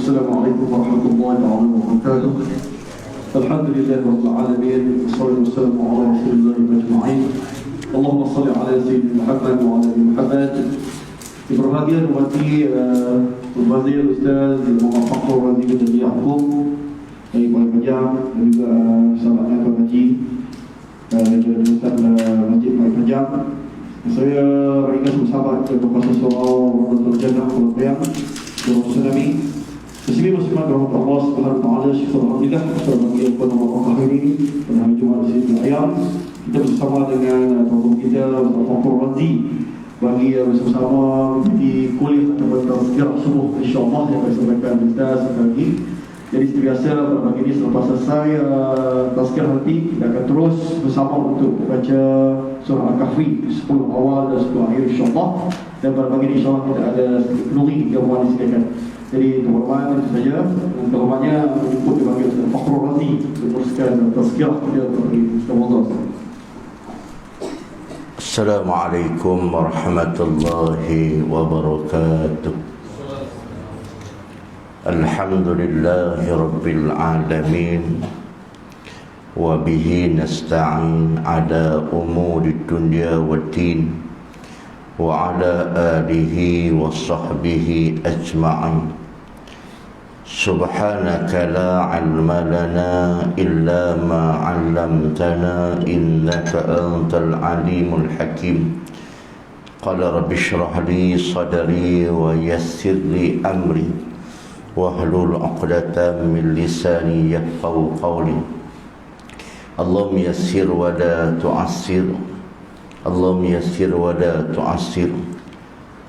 Assalamualaikum warahmatullahi wabarakatuh. Alhamdulillah rabbil alamin, wassalatu wassalamu ala rasulillah ajma'in. Allahumma salli ala sayyidina Muhammad wa ala ali Muhammad. Yang berbahagia hormati Al-Wazir Ustaz Muhammad Fakhrul Razi bin Yaqub dari Kuala Panjang, dan juga sahabatnya Tuan Haji dan Ustaz Majid Kuala Panjang. Saya ringkas bersama Bapak Surau Ramadan Jannah Kuala Panjang dan Tsunami. Sesimi muslimat rahmat Allah Subhanahu wa taala, syukur alhamdulillah bagi apa nama hari ini pada hari Jumaat di sini ayam kita bersama dengan tokoh kita Bapak Fakhrul Razi bagi bersama di kuliah atau tazkirah subuh insyaallah yang akan disampaikan kita sekali. Jadi seperti biasa pada pagi ini selepas selesai tazkirah nanti kita akan terus bersama untuk baca surah Al-Kahfi 10 awal dan 10 akhir insyaallah. Dan pada pagi ini insyaallah kita ada nuri gabungan disediakan. Jadi teman-teman itu saja. Untuk rumahnya untuk dipanggil Ustaz Fakhrul Razi untuk meneruskan tazkirah kita pada pagi ini. Assalamualaikum. Assalamualaikum warahmatullahi wabarakatuh. Alhamdulillahi rabbil alamin. Wa bihi nasta'in ala umuri dunya waddin. Wa ala alihi wa sahbihi ajma'in. Subhanaka la ilma lana illa ma 'allamtana innaka antal alimul hakim. Qala rabbi shrah li sadri wa yassir li amri wahlul 'uqdatam min lisani yafqahu qawli. Allahumma yassir wa la tu'assir. Allahumma yassir wa la tu'assir.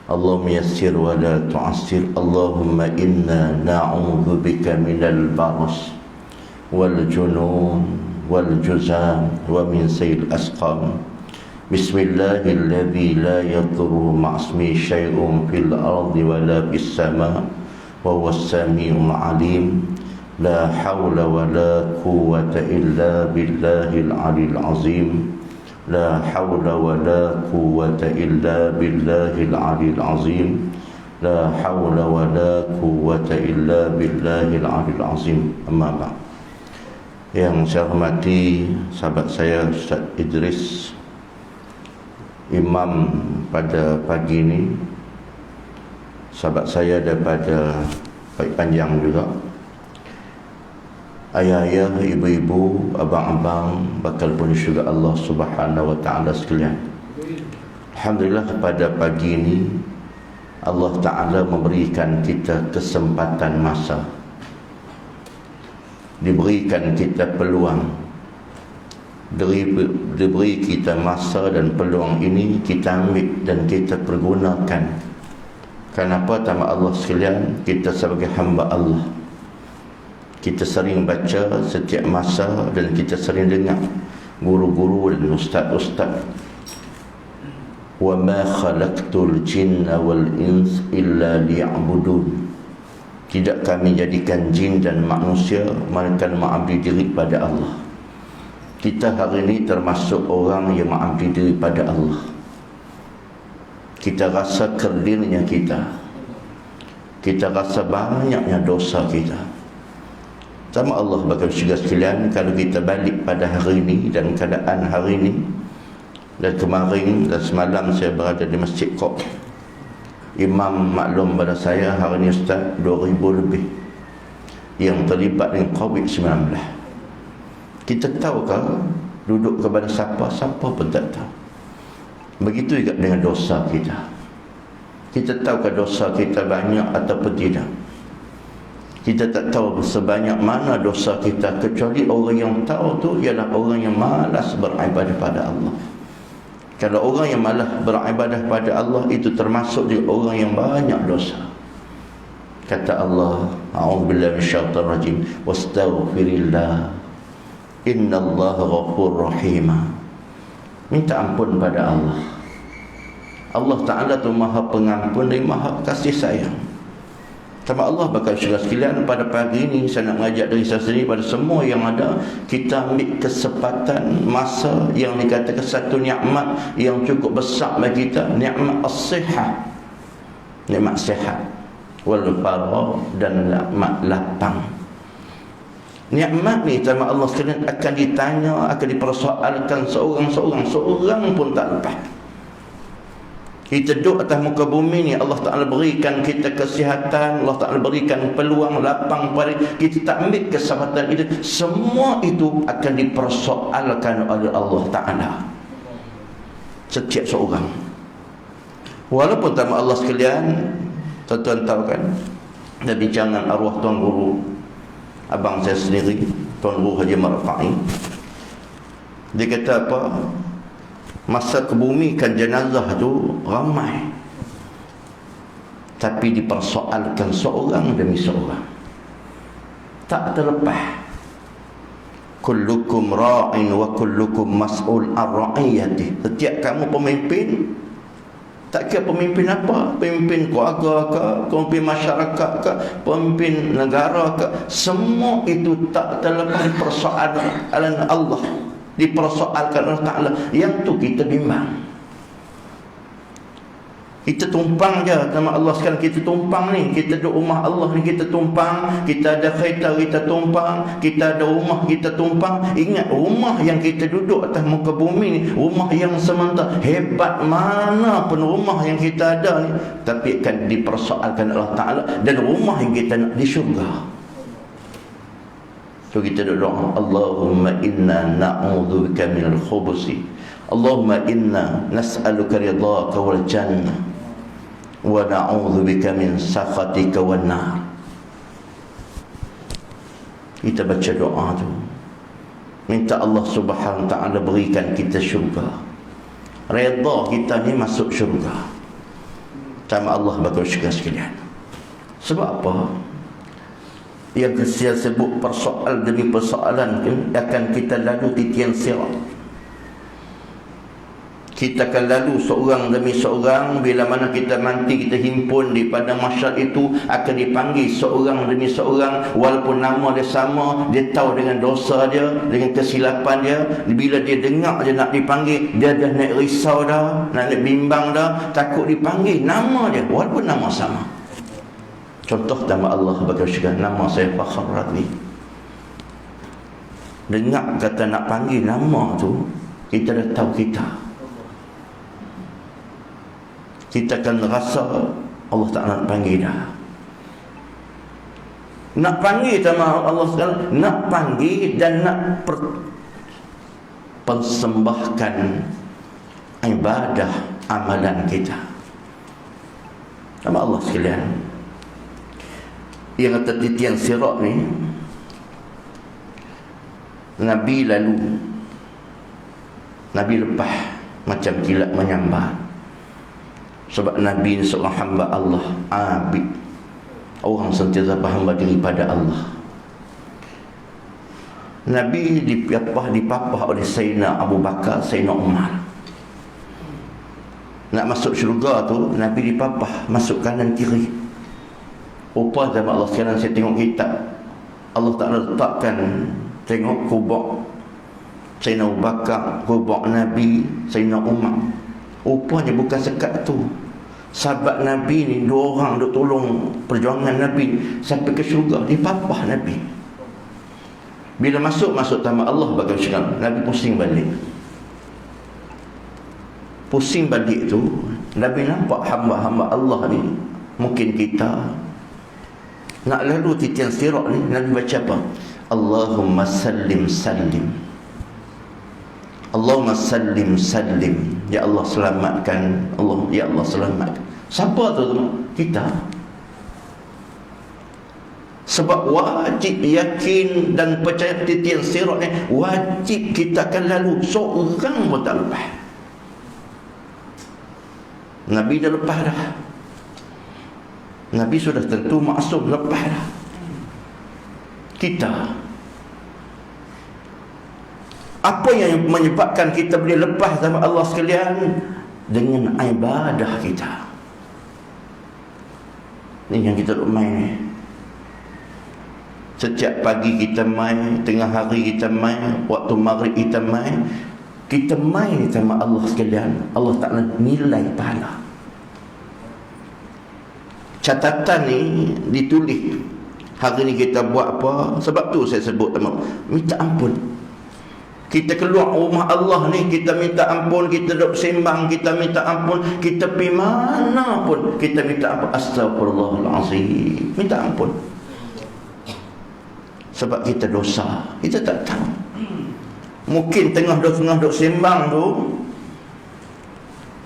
Allahumma yassir wa la tu'assir. Allahumma inna na'udzu bika minal baras wal junun wal juzam wa min sayil asqam. Bismillahilladzi la yadurru ma'asmi syai'un fil ardi wa la bis sama' wa huwas sami'ul 'alim. La hawla wa la quwwata illa billahil 'aliyyil 'azim. La hawla wa la quwwata illa billahil 'aliyyil 'azim. La hawla wa la quwwata illa billahil 'aliyyil 'azim. Amma ba'd. Yang saya hormati sahabat saya Ustaz Idris, imam pada pagi ini, sahabat saya daripada Kuala Panjang juga, ayah-ayah, ibu-ibu, abang-abang, bakal pun syurga Allah Subhanahu wa taala sekalian. Alhamdulillah pada pagi ini Allah Taala memberikan kita kesempatan masa, diberikan kita peluang, diberi kita masa, dan peluang ini kita ambil dan kita pergunakan. Kenapa? Tanpa Allah sekalian, kita sebagai hamba Allah, kita sering baca setiap masa dan kita sering dengar guru-guru dan ustaz-ustaz, wa ma khalaqtul jinna wal ins illa liya'budun. Tidak kami jadikan jin dan manusia melainkan mengabdi diri pada Allah. Kita hari ini termasuk orang yang mengabdi diri pada Allah. Kita rasa kerdilnya kita rasa banyaknya dosa kita. Sama Allah bakal syurga sekalian kalau kita balik pada hari ini dan keadaan hari ini. Dan kemarin dan semalam saya berada di Masjid Qom. Imam maklum pada saya hari ini Ustaz 2000 lebih yang terlibat dengan COVID-19. Kita tahukah duduk kepada siapa? Siapa pun tak tahu. Begitu juga dengan dosa kita. Kita tahukah dosa kita banyak ataupun tidak? Kita tak tahu sebanyak mana dosa kita, kecuali orang yang tahu tu ialah orang yang malas beribadah pada Allah. Kalau orang yang malas beribadah pada Allah, itu termasuk juga orang yang banyak dosa. Kata Allah, a'udzubillahi minasyaitonir rajim, wastaghfirillah innallaha ghafurur rahim. Minta ampun pada Allah. Allah Ta'ala tu maha pengampun dan maha kasih sayang. Sama Allah bakal syurga sekalian, pada pagi ini saya nak mengajak dari saya sendiri pada semua yang ada, kita ambil kesempatan masa yang dikatakan satu nikmat yang cukup besar bagi kita, nikmat as-sihah, nikmat sihat. wal faragh, dan nikmat lapang. Nikmat ni sama Allah sekalian akan ditanya, akan dipersoalkan seorang pun tak lepas. Kita duduk atas muka bumi ni, Allah Ta'ala berikan kita kesihatan, Allah Ta'ala berikan peluang lapang pada kita, tak ambil kesempatan itu. Semua itu akan dipersoalkan oleh Allah Ta'ala, setiap seorang. Walaupun sama Allah sekalian, tuan-tuan tahu kan, dari jangan arwah Tuan Guru abang saya sendiri, Tuan Guru Haji Marfa'i, dia kata apa, masa kebumikan jenazah tu ramai, tapi dipersoalkan seorang demi seorang, tak terlepas. Kullukum ra'in wa kullukum mas'ul an ra'iyati. Setiap kamu pemimpin, tak kira pemimpin apa, pemimpin keluarga ke, pemimpin masyarakat ke, pemimpin negara ke, semua itu tak terlepas persoalan Allah, dipersoalkan Allah Ta'ala. Yang tu kita bimbang. Kita tumpang je sama Allah sekarang. Kita tumpang ni, kita duduk rumah Allah ni, kita tumpang. Kita ada kereta, kita tumpang. Kita ada rumah, kita tumpang. Ingat, rumah yang kita duduk atas muka bumi ni, rumah yang sementara. Hebat mana pun rumah yang kita ada ni, tapi akan dipersoalkan Allah Ta'ala. Dan rumah yang kita nak di syurga. So kita doa, Allahumma inna na'udzubika minal khubusi, Allahumma inna nas'aluka ridhaka wal jannah, wa na'udzubika min sakhatika wan nar. Kita baca doa tu, minta Allah Subhanahu wa ta'ala berikan kita syurga. Redha kita ni masuk syurga sama Allah bagi syurga sekalian. Sebab apa? Yang saya sebut persoalan demi persoalan akan kita lalu titian sirat. Kita akan lalu seorang demi seorang. Bila mana kita mati, kita himpun di pada mahsyar itu, akan dipanggil seorang demi seorang. Walaupun nama dia sama, dia tahu dengan dosa dia, dengan kesilapan dia. Bila dia dengar je nak dipanggil, dia dah nak risau dah, nak bimbang dah, takut dipanggil nama dia walaupun nama sama. Contoh nama Allah bagi syurga, nama saya Fakhr Radli. Dengar kata nak panggil nama tu, kita dah tahu kita akan rasa Allah tak nak panggil dah. Nak panggil sama Allah sekarang, nak panggil dan nak persembahkan ibadah amalan kita sama Allah sekalian. Yang kata titian sirat ni, Nabi lalu, Nabi lepas macam kilat menyambar. Sebab Nabi ni seorang hamba Allah, abid, orang sentiasa berhamba diri pada Allah. Nabi dipapah oleh Sayyidina Abu Bakar, Sayyidina Umar. Nak masuk syurga tu, Nabi dipapah masuk kanan kiri. Rupa zaman Allah sekarang saya tengok kitab, Allah Ta'ala letakkan, tengok kubur Sayyidina Abu Bakar, kubur Nabi, Sayyidina Umar. Rupanya bukan sekat tu. Sahabat Nabi ni, dua orang duk tolong perjuangan Nabi sampai ke syurga, dipapah Nabi. Bila masuk tamat Allah bagi syurga, Nabi pusing balik. Pusing balik tu, Nabi nampak hamba-hamba Allah ni, mungkin kita nak lalu titian sirat ni, Nabi baca apa? Allahumma sallim sallim, Allahumma sallim sallim, ya Allah selamatkan, Allah, ya Allah selamatkan. Siapa tu? Kita. Sebab wajib yakin dan percaya titian sirat ni, wajib kita akan lalu, seorang pun tak lepas. Nabi dah lepas dah. Nabi sudah tentu maksum, lepas dah. Kita, apa yang menyebabkan kita boleh lepas sama Allah sekalian? Dengan ibadah kita. Ini yang kita main ni. Setiap pagi kita main, tengah hari kita main, waktu maghrib kita main. Kita main sama Allah sekalian, Allah Ta'ala nilai pahala. Catatan ni ditulis. Hari ni kita buat apa? Sebab tu saya sebut minta ampun. Kita keluar rumah Allah ni, kita minta ampun, kita duduk sembang, kita minta ampun, kita pergi mana pun kita minta ampun. Astagfirullahalazim, minta ampun. Sebab kita dosa, kita tak tahu. Mungkin tengah duduk sembang tu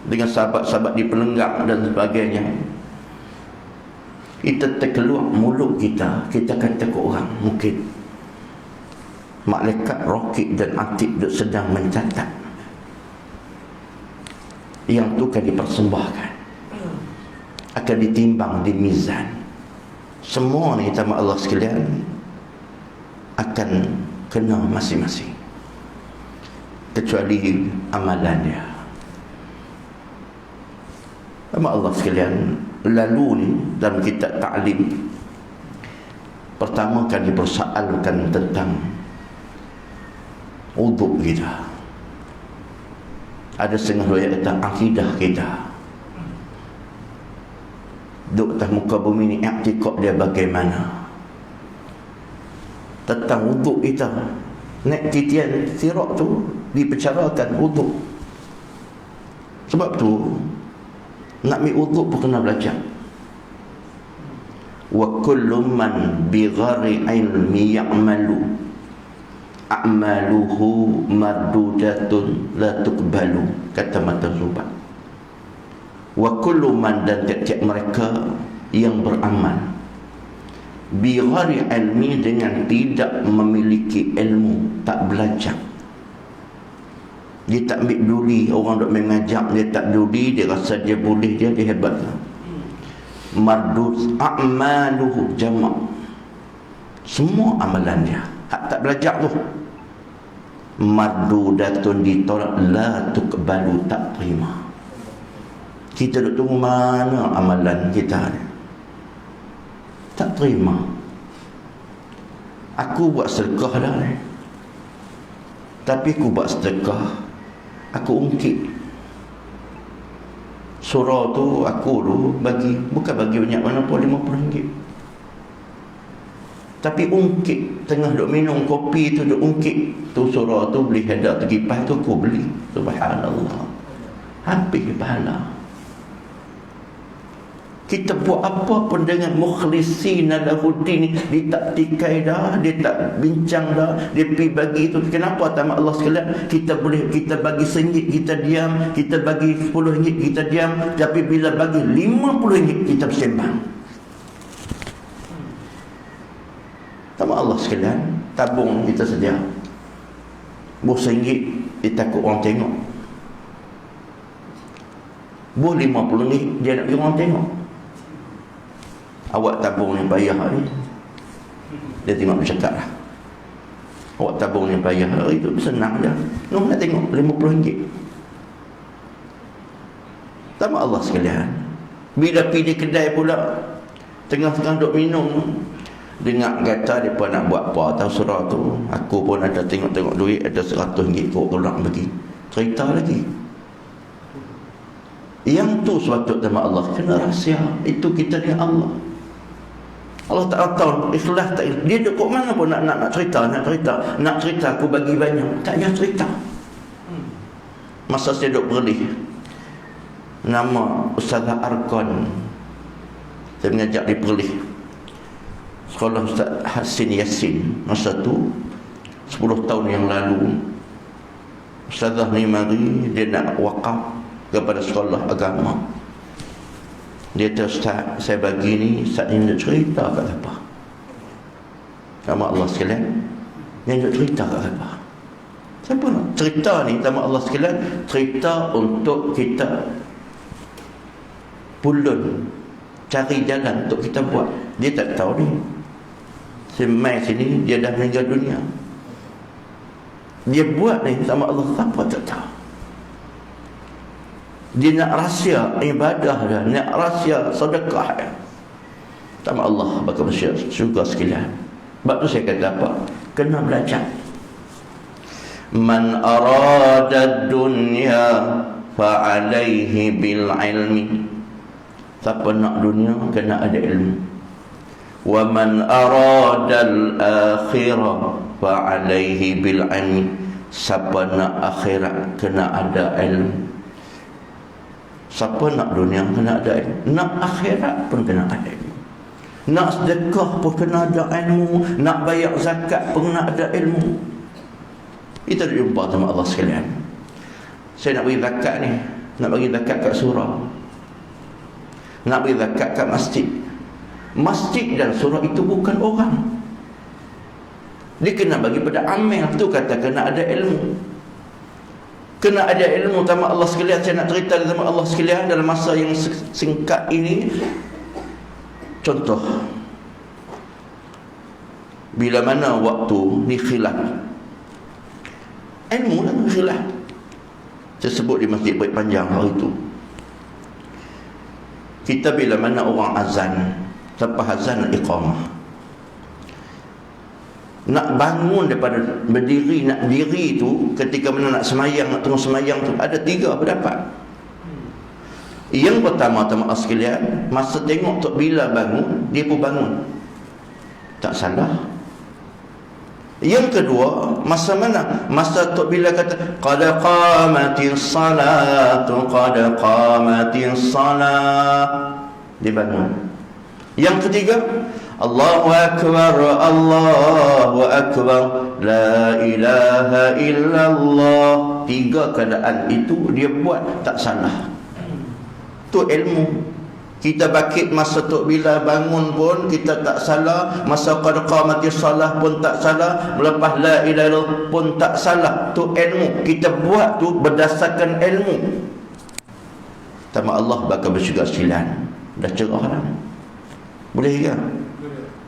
dengan sahabat-sahabat di pelenggang dan sebagainya, kita terkeluar mulut kita kata ke orang, mungkin malaikat Raqib dan Atid sedang mencatat. Yang tu akan dipersembahkan, akan ditimbang di mizan. Semua ni sama Allah sekalian akan kena masing-masing, kecuali amalannya. Sama Allah sekalian, lalu ni dalam kitab ta'lim pertama kali dipersoalkan tentang wuduk kita. Ada setengah riwayat tentang akidah kita. Duk atas muka bumi ni, i'tiqad dia bagaimana tentang wuduk kita. Naik titian sirat tu dipercarakan wuduk. Sebab tu nak ambil wuduk pun kena belajar. Wa kullu man bi ghairi ilmi ya'malu a'maluhu mardudatun la tuqbalu, kata Mata Zubat. Wa kullu man, dan tiap-tiap mereka yang beramal bi ghairi ilmi, dengan tidak memiliki ilmu, tak belajar. Dia tak ambil duli, orang duk mengajak dia tak duli, dia rasa dia boleh, dia hebat. Mardud a'maluhu, jamak semua amalan dia, hak tak belajar tu mardudatun, ditolak, la tuqbalu, tak terima. Kita duk tunggu mana amalan kita ni, tak terima. Aku buat sedekah dah ni, tapi aku buat sedekah, aku ungkit surau tu, aku tu bagi, bukan bagi banyak mana pun, RM50, tapi ungkit. Tengah duk minum kopi tu, duk ungkit tu surau tu, beli hadiah tu, kipas tu aku beli. Subhanallah, habis pahala. Kita buat apa pun dengan mukhlisin lahuddin, dia tak tikai dah, dia tak bincang dah, dia pergi bagi tu. Kenapa tamat Allah sekalian? Kita boleh, kita bagi RM1 kita diam, kita bagi RM10 kita diam, tapi bila bagi RM50 kita bersembang. Tamat Allah sekalian, tabung kita sedia, buh RM1 dia takut orang tengok, buh RM50 dia nak bagi orang tengok. Awak tabung ni payah ni, dia tengok bercakap lah. Awak tabung ni payah, itu senang je, nak tengok RM50. Tamat Allah sekalian, bila pergi di kedai pula, tengah-tengah duk minum, dengar kata mereka nak buat apa, tahu surah tu, aku pun ada tengok-tengok duit, ada RM100 kau tolak bagi, cerita lagi. Yang tu sepatut sama Allah, kena rahsia. Itu kita ni Allah. Allah tak tahu ikhlas tak, dia duk kat mana pun nak cerita, nak cerita aku bagi banyak, tak payah cerita. Masa saya duk berlih, nama Ustazah Arkon, saya mengajak di Perlis, sekolah Ustaz Hasin Yassin. Masa tu 10 tahun yang lalu, Ustazah ni mari, dia nak wakaf kepada sekolah agama. Dia kata, Ustaz, saya bagi ni, Ustaz ni nak cerita kat apa? Sama Allah sekalian, yang nak cerita kat apa? Siapa nak cerita ni? Sama Allah sekalian, cerita untuk kita pulun, cari jalan untuk kita buat. Dia tak tahu ni, semai sini dia dah meninggal dunia. Dia buat ni sama Allah, siapa tak tahu. Dia nak rahsia ibadah dia, nak rahsia sedekah dia. Sama Allah bagi manusia syurga sekalian. Sebab tu saya kata apa? Kena belajar. Man arada dunya fa alaihi bil ilmi Siapa nak dunia kena ada ilmu. Wa man aradal akhirah fa alaihi bil ilmi. Siapa nak akhirat kena ada ilmu. Siapa nak dunia kena ada ilmu. Nak akhirat pun kena ada ilmu. Nak sedekah pun kena ada ilmu. Nak bayar zakat pun kena ada ilmu. Kita jumpa sama Allah sekalian. Saya nak bagi zakat ni, nak bagi zakat kat surau, nak bagi zakat kat masjid. Masjid dan surau itu bukan orang. Dia kena bagi pada amal. Tu kata kena ada ilmu. Kena ada ilmu sama Allah sekalian. Saya nak cerita sama Allah sekalian dalam masa yang singkat ini. Contoh, bila mana waktu ni khilaf, ilmu lah khilaf. Saya sebut di Masjid Baik Panjang hari itu. Kita bila mana orang azan, lepas azan iqamah, nak bangun daripada berdiri, nak diri tu, ketika mana nak semayang, nak tengok semayang tu, ada 3 pendapat. Yang pertama, teman-teman sekalian, masa tengok Tok Bilal bangun, dia pun bangun, tak salah. Yang kedua, masa mana? Masa Tok Bilal kata qad qamatis salatu, qad qamatis salat, dia bangun. Yang ketiga, Allahu akbar, Allahu akbar, la ilaha illallah. 3 keadaan itu dia buat tak salah. Tu ilmu. Kita bakit masa Tok Bilal bangun pun kita tak salah. Masa qad qamatis salah pun tak salah. Melepas la ilaha illallah pun tak salah. Tu ilmu. Kita buat tu berdasarkan ilmu. Sama Allah bakal bersyukur silan. Dah cerah dah. Boleh ke?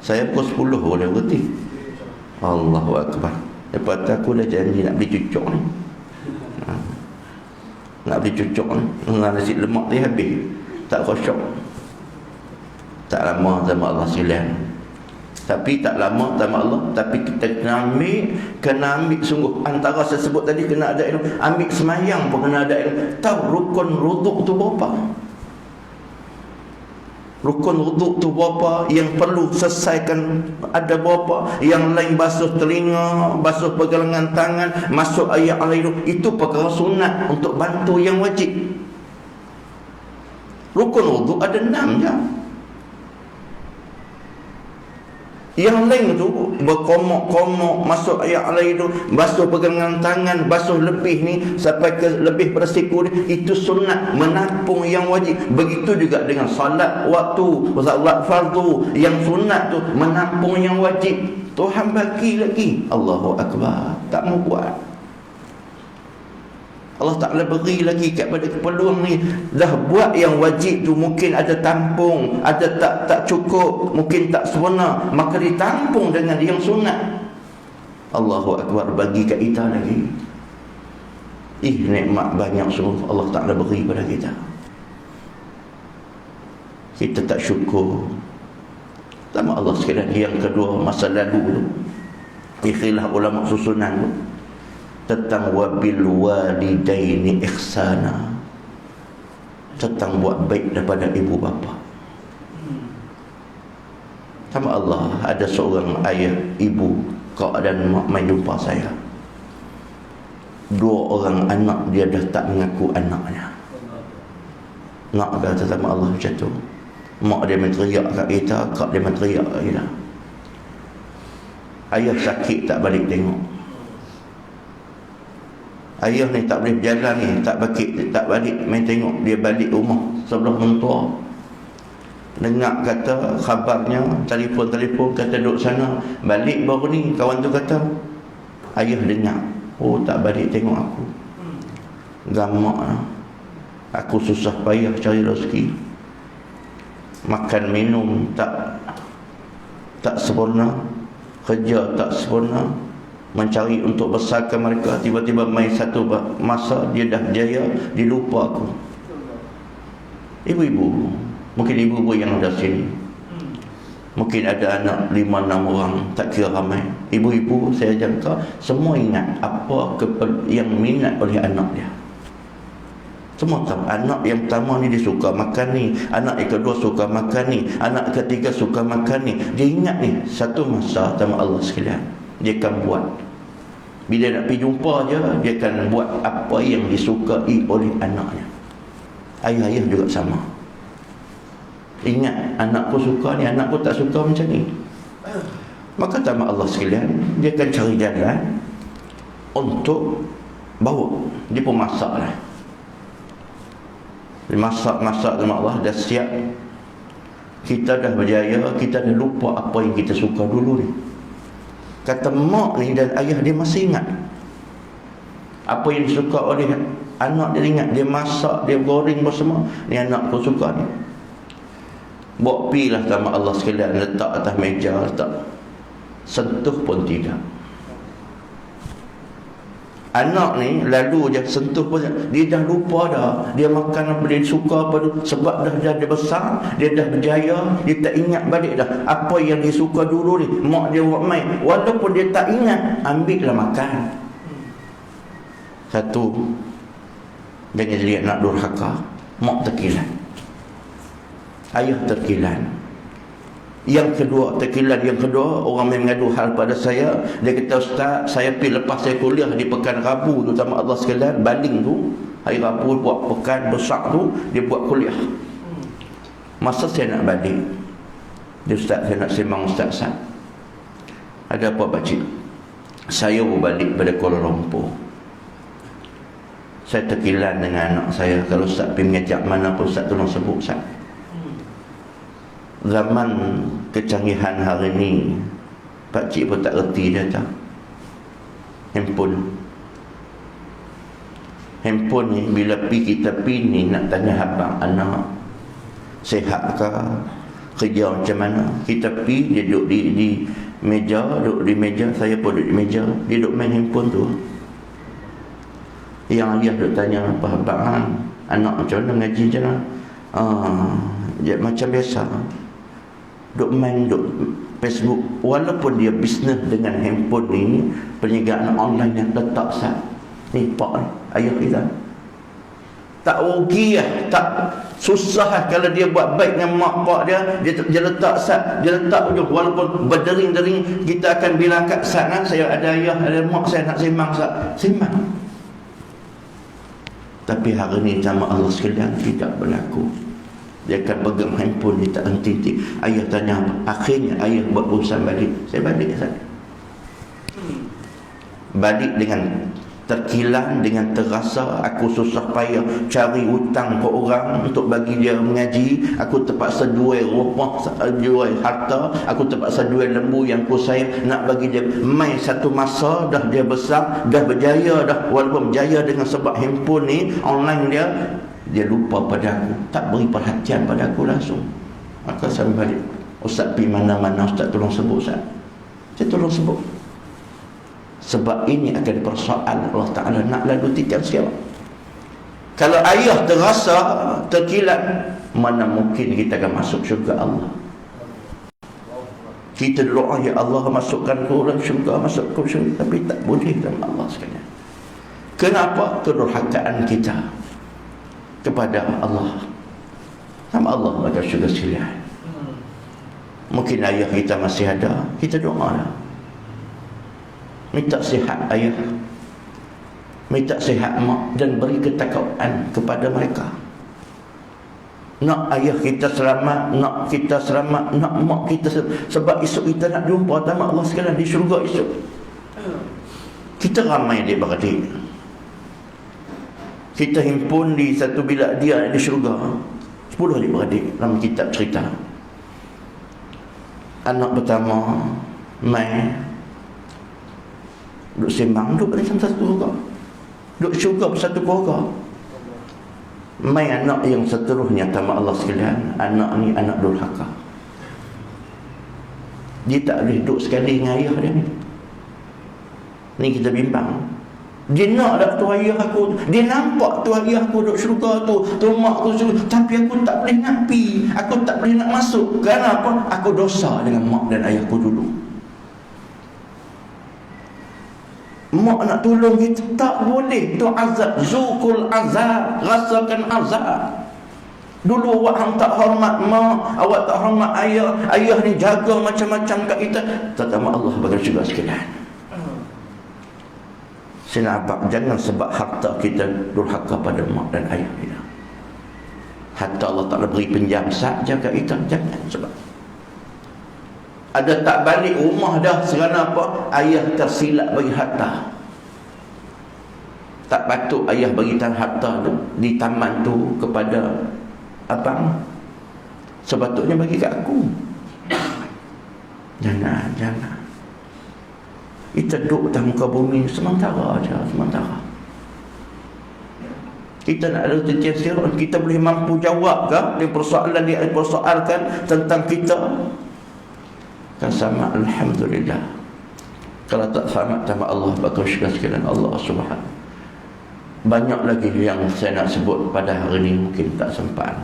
Saya pukul 10 boleh berhenti. Allahu akbar. Lepas tu aku dah janji nak beli cucuk ni. Nak beli cucuk ni dengan nasi lemak ni habis. Tak khusyuk. Tak lama sama Allah silam. Tapi tak lama sama Allah. Tapi kita kena ambil sungguh. Antara saya sebut tadi kena ada ilmu. Ambil semayang pun kena ada ilmu. Tahu rukun wuduk tu berapa? Rukun wuduk tu berapa? Yang perlu selesaikan ada berapa? Yang lain basuh telinga, basuh pergelangan tangan, masuk ayat air itu perkara sunat untuk bantu yang wajib. Rukun wuduk ada 6 je. Yang lain tu berkomok-komok, masuk ayat air tu, basuh pergelangan tangan, basuh lebih ni sampai ke lebih pada siku ni, itu sunat menampung yang wajib. Begitu juga dengan salat waktu, salat fardu, yang sunat tu menampung yang wajib. Tuhan bagi lagi. Allahu akbar. Tak mau buat. Allah Ta'ala beri lagi kepada peluang ni. Dah buat yang wajib tu, mungkin ada tampung, ada tak cukup, mungkin tak sempurna, maka ditampung dengan yang sunat. Allahu Akbar, bagi kat kita lagi. Nikmat banyak sungguh Allah Ta'ala beri pada kita. Kita tak syukur. Sama Allah sekalian. Yang kedua, masa lalu tu, ikhlas ulama susunan tu, tentang wabil walidaini ihsana, tentang buat baik daripada ibu bapa. Sama Allah, ada seorang ayah, ibu, kak dan mak main jumpa saya. 2 orang anak dia dah tak mengaku anaknya. Nak kata sama Allah macam tu. Mak dia main teriak kat kita, kak dia main teriak kat kita. Ayah sakit tak balik tengok. Ayah ni tak boleh berjalan ni, tak balik main tengok. Dia balik rumah sebelah mentua. Dengar kata khabarnya, telefon kata duduk sana. Balik baru ni kawan tu kata, ayah dengar, oh tak balik tengok aku. Gamak lah. Aku susah payah cari rezeki. Makan minum tak sempurna, kerja tak sempurna, mencari untuk besarkan mereka. Tiba-tiba main satu masa dia dah jaya, dia lupa aku. Ibu-ibu, mungkin ibu-ibu yang ada sini, mungkin ada anak 5-6 orang, tak kira ramai. Ibu-ibu saya jangka semua ingat apa yang minat oleh anak dia. Semua tahu. Anak yang pertama ni dia suka makan ni, anak yang kedua suka makan ni, anak ketiga suka makan ni. Dia ingat ni, satu masa sama Allah sekalian, dia akan buat. Bila nak pergi jumpa je, dia akan buat apa yang disukai oleh anaknya. Ayah-ayah juga sama. Ingat, anakku suka ni, anakku tak suka macam ni. Maka sama Allah sekalian, dia akan cari jalan untuk bawa. Dia pun masak lah. Dia masak sama Allah, dah siap. Kita dah berjaya, kita dah lupa apa yang kita suka dulu ni. Kata mak ni dan ayah dia masih ingat apa yang disuka oleh anak. Dia ingat, dia masak, dia goreng semua. Ni anak aku suka ni, bawa pilah sama Allah sekalian, letak atas meja, letak. Sentuh pun tidak. Anak ni lalu je sentuh pun, dia dah lupa dah dia makan apa, dia suka apa tu. Sebab dah dia besar, dia dah berjaya, dia tak ingat balik dah apa yang dia suka dulu ni. Mak dia buat main, walaupun dia tak ingat, ambil lah makan. Satu, jangan jadi anak durhaka. Mak terkilan, ayah terkilan. Yang kedua, tekilan yang kedua, orang yang mengadu hal pada saya. Dia kata, Ustaz, saya pergi lepas saya kuliah di pekan Rabu tu sama Allah sekalian, baling tu, hari Rabu buat pekan besar tu, dia buat kuliah. Masa saya nak balik, dia, Ustaz, saya nak sembang Ustaz. Ada apa pakcik? Saya berbalik pada Kuala Lumpur. Saya terkilan dengan anak saya, kalau Ustaz pergi mengajak mana pun Ustaz tolong sebut Ustaz. Zaman kecanggihan hari ni, pakcik pun tak erti dah tak. Handphone ni bila kita pergi nak tanya abang anak sihat ke, kerja macam mana, kita pergi, dia duduk di meja, saya pun duduk di meja, dia duduk main handphone tu. Yang ayah duduk tanya, apa abang, anak macam mana, mengaji macam mana? Macam biasa, duk main, duk Facebook. Walaupun dia bisnes dengan handphone ni, perniagaan online yang letak sat ni, pak ni, ayah kita tak rugi lah, tak susah lah kalau dia buat baik dengan mak pak dia. Dia letak sat, dia letak ujung. Walaupun berdering-dering, kita akan bilang kat sat kan, saya ada ayah, ada mak saya nak sembang sat, sembang. Tapi hari ni sama Allah sekalian tidak berlaku. Dia akan pegang handphone, dia tak henti-henti. Ayah tanya apa? Akhirnya ayah buat urusan balik. Saya balik ke sana. Balik dengan terkilan, dengan terasa. Aku susah payah cari hutang ke orang untuk bagi dia mengaji. Aku terpaksa jual rumah, jual harta. Aku terpaksa jual lembu yang aku sayang nak bagi dia. Main satu masa, dah dia besar, dah berjaya dah. Walaupun berjaya dengan sebab handphone ni, online dia lupa pada aku, tak beri perhatian pada aku langsung. Maka saya balik, Ustaz pergi mana-mana, Ustaz tolong sebut Ustaz. Saya tolong sebut. Sebab ini akan persoalan Allah Ta'ala nak lalu tiap siapa. Kalau ayah terasa terkilat, mana mungkin kita akan masuk syurga Allah. Kita doa, ya Allah masukkan ke dalam syurga, masuk ke syurga, tapi tak boleh dalam Allah sekalian. Kenapa? Kedurhakaan kita kepada Allah. Sama Allah ada syurga sekalian. Mungkin ayah kita masih ada, kita doa lah, minta sihat ayah, minta sihat mak, dan beri ketakwaan kepada mereka. Nak ayah kita selamat, nak kita selamat, nak mak kita selamat. Sebab esok kita nak jumpa sama Allah sekalian di syurga esok. Kita ramai adik-beradik, kita himpun di satu bilik dia di syurga, 10 adik-beradik. Dalam kitab cerita, anak pertama mai duduk sembang, duduk dalam satu keluarga, duduk syurga bersatu keluarga. Mai anak yang seterusnya, sama Allah sekalian, anak ni anak durhaka. Dia tak boleh duduk sekali dengan ayah dia ni. Ni kita bimbang. Dia nak tak tu ayah aku, dia nampak tu ayah aku duduk syurga tu mak aku syurga, tapi aku tak boleh nak pergi, aku tak boleh nak masuk. Kenapa? Aku dosa dengan mak dan ayahku dulu. mak nak tolong kita, tak boleh. Tu azab, zukul azab, rasakan azab. Dulu awak hang tak hormat mak, awak tak hormat ayah, ayah ni jaga macam-macam kat kita. Tetapi Allah bagi juga sekalian. Senabak, jangan sebab harta kita durhaka pada mak dan ayah kita. Hatta Allah Ta'ala beri pinjam saja kat kita, jangan sebab. Ada tak balik rumah dah kerana apa? Ayah tersilap bagi harta. Tak patut ayah bagi harta tu di taman tu kepada abang, sepatutnya bagi kat aku. Jangan. Kita duduk atas muka bumi sementara aja, sementara. Kita nak ada titian sirat, kita boleh mampu jawab ke dia persoalan dia persoalkan tentang kita? Kan sama, alhamdulillah. Kalau tak sama sama Allah, bakal sekalian Allah Subhanahu. Banyak lagi yang saya nak sebut pada hari ini, mungkin tak sempat.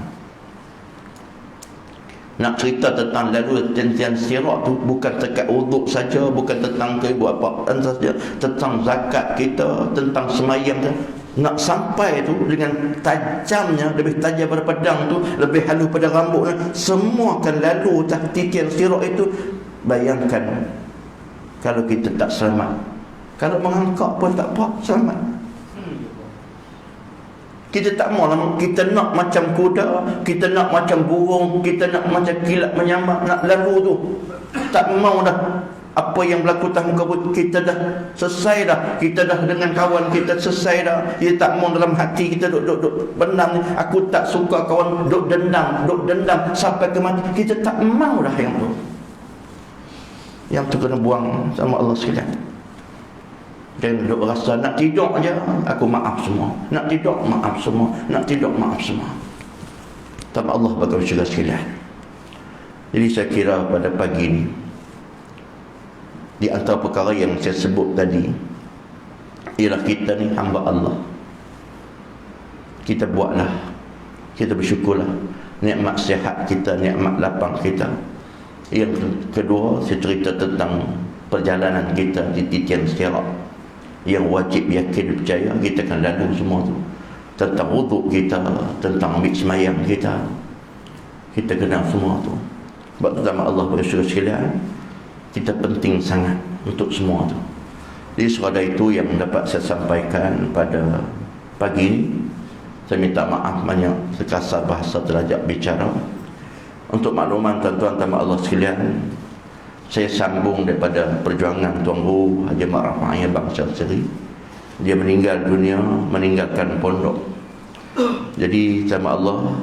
Nak cerita tentang lalu tentian sirat tu bukan dekat wuduk saja, bukan tentang kebuatan saja, tentang zakat kita, tentang semayang kita. Nak sampai tu dengan tajamnya, lebih tajam pada pedang tu, lebih halus pada rambutnya, semua akan lalu tentian sirat itu. Bayangkan kalau kita tak selamat, kalau mengangkat pun tak apa, selamat. Kita tak mau lah, kita nak macam kuda, kita nak macam burung, kita nak macam kilat menyambar, nak lalu tu. Tak mau dah. Apa yang berlaku tahun kabut, kita dah selesai dah. Kita dah dengan kawan kita selesai dah. Dia tak mau dalam hati kita duk benam. Aku tak suka kawan duk dendam sampai ke mati. Kita tak mau dah yang tu. Yang tu kena buang sama Allah sekalian. Dan duk rasa nak tidur aja, aku maaf semua. Nak tidur, maaf semua. Nak tidur, maaf semua. Tapi Allah bakal juga sekalian. Jadi saya kira pada pagi ini, di antara perkara yang saya sebut tadi, ialah kita ni hamba Allah. Kita buatlah, kita bersyukurlah nikmat sihat kita, nikmat lapang kita. Yang kedua, saya cerita tentang perjalanan kita di titian sirat yang wajib yakin percaya kita akan lalu semua tu. Tentang wuduk kita, tentang ambil semayang kita, kita kenal semua tu. Sebab pertama Allah bersyukur sekalian, kita penting sangat untuk semua tu. Jadi sekadar itu yang dapat saya sampaikan pada pagi ini. Saya minta maaf banyak sekasar bahasa terlajak bicara. Untuk makluman tuan-tuan dan Allah sekalian, saya sambung daripada perjuangan Tuan Guru Haji Mat Rafa'iyah Bangsa Seri. Dia meninggal dunia, meninggalkan pondok. Jadi sama Allah,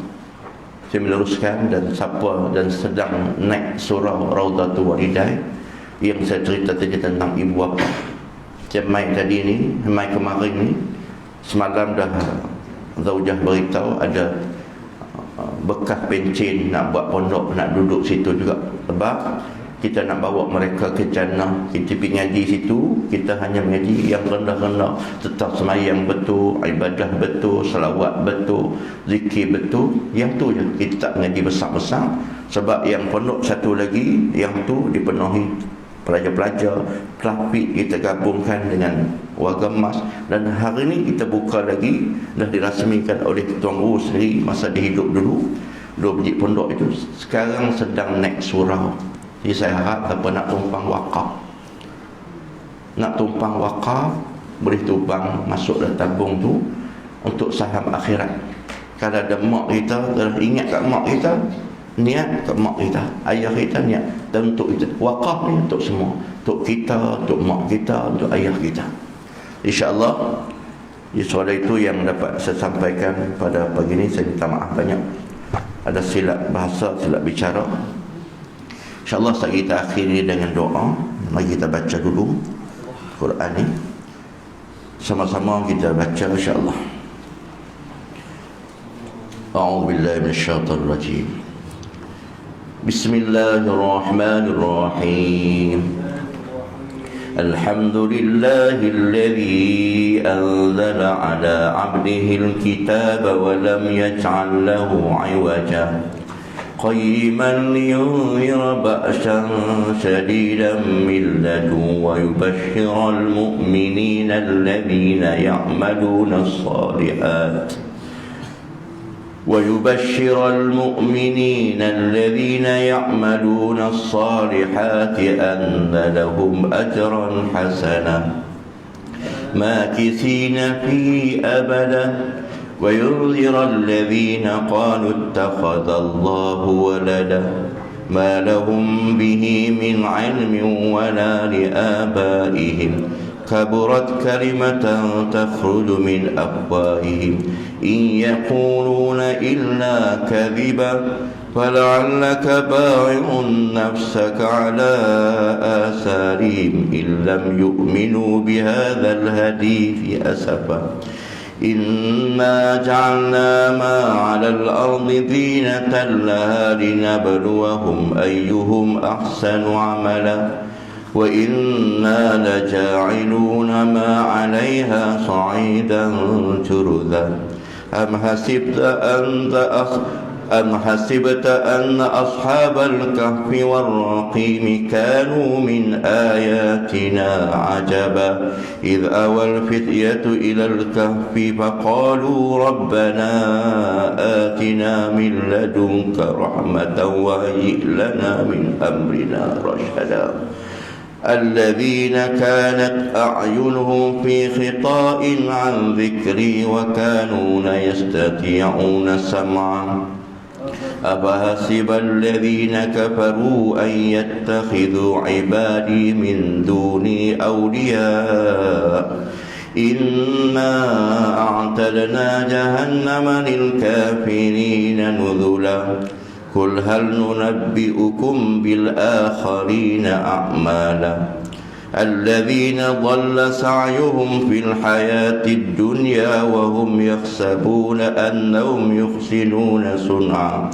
saya meneruskan dan siapa dan sedang naik surah Raudatul Walidah yang saya cerita tadi tentang ibu bapa. Saya mai tadi ni, mai kemarin ni, semalam dah Zaujah beritahu ada bekas pencen nak buat pondok, nak duduk situ juga. Sebab kita nak bawa mereka ke jannah. Kita pergi ngaji situ, kita hanya mengaji yang rendah-rendah, tetap semayang betul, ibadah betul, selawat betul, zikir betul. Yang tu je, kita tak mengaji besar-besar. Sebab yang pondok satu lagi, yang tu dipenuhi pelajar-pelajar, pelapik kita gabungkan dengan warga emas. Dan hari ni kita buka lagi, dah dirasmikan oleh Tuan Guru sendiri masa dia hidup dulu. 2 biji pondok itu sekarang sedang naik surau. Jadi saya harap siapa nak tumpang wakaf, nak tumpang wakaf, boleh tumpang masuk dalam tabung tu untuk saham akhirat. Kalau ada mak kita, kalau ingat kat mak kita, niat kat mak kita, ayah kita niat. Dan untuk kita, wakaf ni untuk semua, untuk kita, untuk mak kita, untuk ayah kita. InsyaAllah. Soal itu yang dapat saya sampaikan pada pagi ini. Saya minta maaf banyak, ada silap bahasa, silap bicara. InsyaAllah kita akhiri dengan doa. Mari kita baca dulu Quran ni, sama-sama kita baca insyaAllah. A'udzubillahi minasyaitanir rajim. Bismillahirrahmanirrahim. Alhamdulillahilladzi anzala ala 'abdihi al-kitaba wa lam yaj'al lahu 'iwaja قيما لينذر بأسا شديدا من لدنه ويبشر المؤمنين الذين يعملون الصالحات أن لهم أجرا حسنا ماكثين فيه أبدا وينذر الذين قالوا اتخذ الله ولدا ما لهم به من علم ولا لآبائهم كبرت كلمة تخرج من أفواههم إن يقولون إلا كذبا فلعلك باعع نفسك على آثارهم إن لم يؤمنوا بهذا الحديث أسفا إنا جعلنا ما على الأرض زينة لها لنبلوهم أيهم أحسن عملا وإنا لجاعلون ما عليها صعيدا جرذا أم حسبت أن أصحاب الكهف والرقيم كانوا من آياتنا عجبا إذ أوى الفتية إلى الكهف فقالوا ربنا آتنا من لدنك رحمة وهيئ لنا من أمرنا رشدا الذين كانت أعينهم في خطاء عن ذكري وكانوا لا يستطيعون سمعا أفحسب الذين كفروا أن يتخذوا عبادي من دوني أولياء إنا أعتدنا جهنم للكافرين نذلا قل هل ننبئكم بالآخرين أعمالا الذين ضل سعيهم في الحياة الدنيا وهم يحسبون أنهم يحسنون صنعا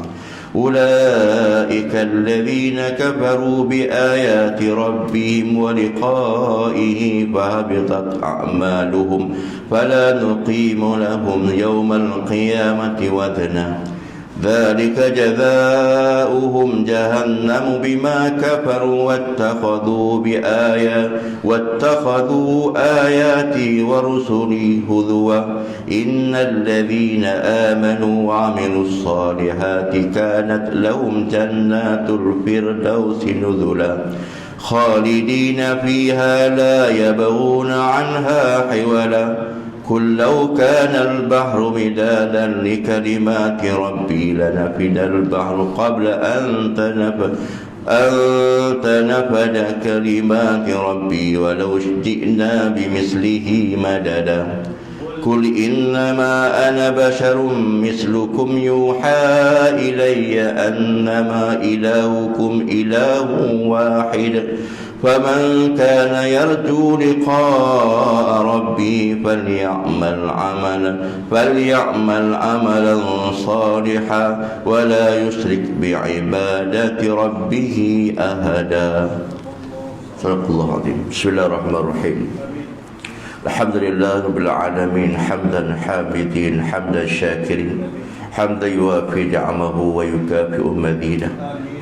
أولئك الذين كفروا بآيات ربهم ولقائه فهبطت أعمالهم فلا نقيم لهم يوم القيامة وزنا ذلك جزاؤهم جهنم بما كفروا واتخذوا آياتي ورسلي هزوا إن الذين آمنوا وعملوا الصالحات كانت لهم جنات الفردوس نزلا خالدين فيها لا يبغون عنها حولا قل لو كان البحر مدادا لكلمات ربي لنفد البحر قبل أن تنفد كلمات ربي ولو جئنا بمثله مددا قل إنما أنا بشر مثلكم يوحى إلي أنما إلهكم إله واحد فمن كان يرجو لقاء ربي فليعمل عملا صالحا ولا يشرك بعبادة ربه أحدا صدق الله العظيم بسم الله الرحمن الرحيم الحمد لله رب العالمين حمدا حامدين حمدا شاكرين حمدا يوافي نعمه ويكافئ مزيده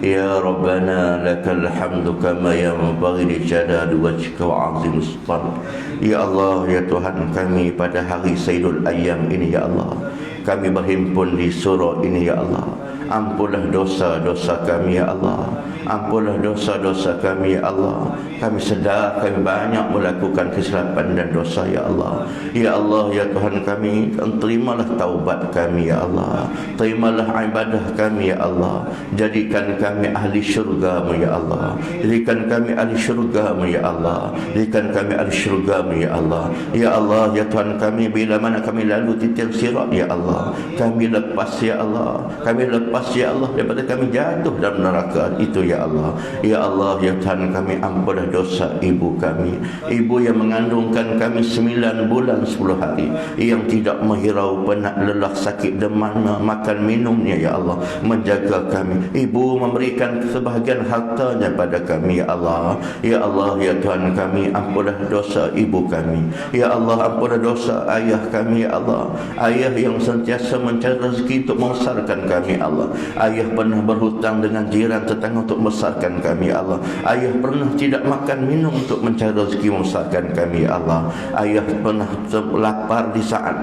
يا ربنا لك الحمد كما ينبغي لجلال وجهك وعظيم سلطانك Ya Allah, ya Tuhan kami pada hari Sayyidul Ayyam ini ya Allah, kami berhimpun di surau ini ya Allah. Ampunlah dosa-dosa kami ya Allah, ampunlah dosa-dosa kami ya Allah. Kami sedar kami banyak melakukan kesilapan dan dosa ya Allah. Ya Allah, ya Tuhan kami, terimalah taubat kami ya Allah, terimalah ibadah kami ya Allah. Jadikan kami ahli syurga-Mu ya Allah, jadikan kami ahli syurga-Mu ya Allah, jadikan kami ahli syurga-Mu ya Allah. Ya Allah, ya Tuhan kami, bila mana kami lalu titik sirat ya Allah, kami lepas ya Allah, kami lepas ya Allah daripada kami jatuh dalam neraka itu ya ya Allah. Ya Allah, ya Tuhan kami, ampunlah dosa ibu kami, ibu yang mengandungkan kami 9 bulan 10 hari, yang tidak menghirau penat lelah sakit demam makan minumnya ya Allah, menjaga kami. Ibu memberikan sebahagian hartanya pada kami ya Allah. Ya Allah, ya Tuhan kami, ampunlah dosa ibu kami. Ya Allah, ampunlah dosa ayah kami ya Allah. Ayah yang sentiasa mencari rezeki untuk membesarkan kami ya Allah. Ayah pernah berhutang dengan jiran tetangga untuk membesarkan kami ya Allah. Ayah pernah tidak makan minum untuk mencari rezeki membesarkan kami ya Allah. Ayah pernah lapar di saat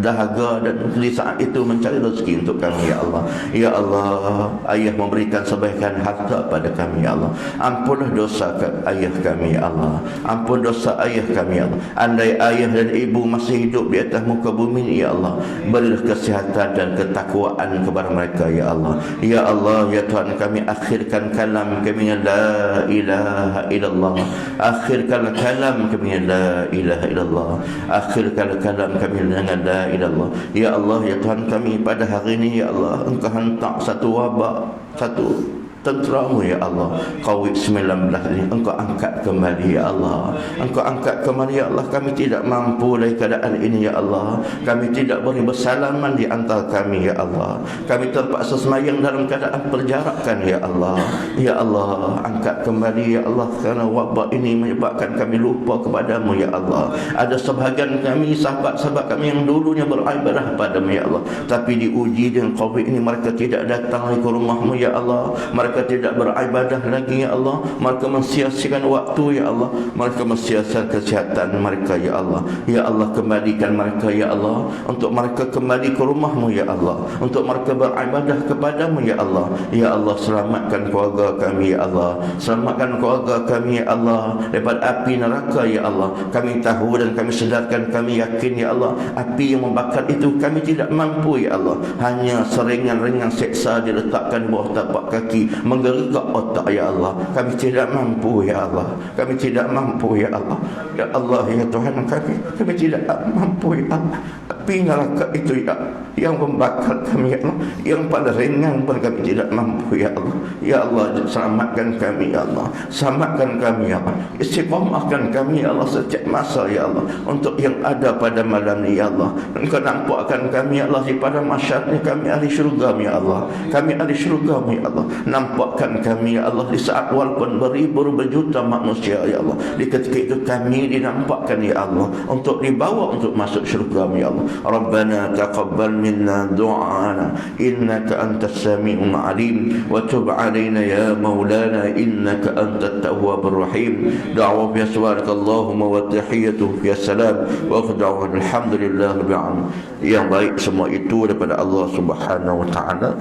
dahaga dan di saat itu mencari rezeki untuk kami ya Allah. Ya Allah, ayah memberikan sebahagian harta pada kami ya Allah. Ampunlah dosa ayah kami ya Allah. Ampun dosa ayah kami ya Allah. Andai ayah dan ibu masih hidup di atas muka bumi ini ya Allah, berilah kesihatan dan ketakwaan kepada mereka ya Allah. Ya Allah, ya Tuhan kami, akhirkan kalam kami la ilaha illallah. Akhirkan kalam kami la ilaha illallah. Akhirkan kalam kami dengan la ilallah. Ya Allah, ya Tuhan kami, pada hari ini ya Allah, Engkau hantar satu wabak, satu tenteramu ya Allah, COVID-19 ini Engkau angkat kembali ya Allah. Engkau angkat kembali ya Allah. Kami tidak mampu dari keadaan ini ya Allah. Kami tidak boleh bersalaman di antara kami ya Allah. Kami terpaksa semayang dalam keadaan berjarakkan ya Allah. Ya Allah, angkat kembali ya Allah, kerana wabak ini menyebabkan kami lupa kepadamu ya Allah. Ada sebahagian kami, sahabat-sahabat kami yang dulunya beribadah padamu ya Allah, tapi diuji dengan COVID ini, mereka tidak datang ke rumahmu ya Allah. Mereka tidak beribadah lagi ya Allah. Mereka mensia-siakan waktu ya Allah. Mereka mensia-siakan kesihatan mereka ya Allah. Ya Allah, kembalikan mereka ya Allah, untuk mereka kembali ke rumahmu ya Allah, untuk mereka beribadah kepadamu ya Allah. Ya Allah, selamatkan keluarga kami ya Allah. Selamatkan keluarga kami ya Allah daripada api neraka ya Allah. Kami tahu dan kami sedarkan, kami yakin ya Allah, api yang membakar itu kami tidak mampu ya Allah. Hanya seringan-ringan seksa diletakkan bawah tapak kaki, menggerakkan otak ya Allah. Kami tidak mampu ya Allah. Kami tidak mampu ya Allah. Ya Allah, ya Tuhan kami tidak mampu ya Allah. Api neraka itu ya, yang membakar kami ya Allah, yang pada ringan pun kami tidak mampu ya Allah. Ya Allah, selamatkan kami ya Allah. Selamatkan kami ya Allah. Istiqamahkan kami ya Allah setiap masa ya Allah, untuk yang ada pada malam ini ya Allah. Engkau nampakkan kami ya Allah di pada masyarakat kami ahli syurga ya Allah. Kami ahli syurga ya Allah. Nampakkan kami ya Allah di saat walaupun beribu berjuta manusia ya Allah, di ketika itu kami dinampakkan ya Allah, untuk dibawa untuk masuk syurga ya Allah. Rabbana taqabbal minna du'ana innaka antas sami'ul alim wa tub alaina ya maulana innaka antat tawwabur rahim. Da'wa fi subhanakallahumma wa tahiyyatu fi salam wa qad'u alhamdulillah rabbil alamin. Yang baik semua itu daripada Allah Subhanahu wa taala.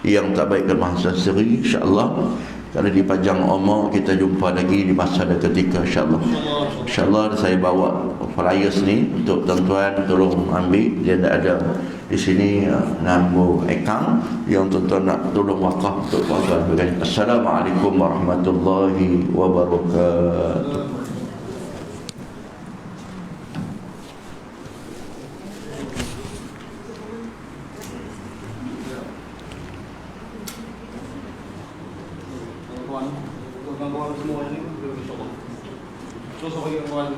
Yang tak baik dan mahasiswa seri insya-Allah, kalau dipanjang umur kita jumpa lagi di masa dan ketika insya-Allah. Insya-Allah saya bawa flyers ni untuk tuan-tuan tolong ambil. Dia tak ada di sini nombor akaun yang tuan-tuan nak tolong wakaf untuk tuan-tuan. Assalamualaikum warahmatullahi wabarakatuh. Kawan-kawan semua ini, insya-Allah. Terus bagi kawan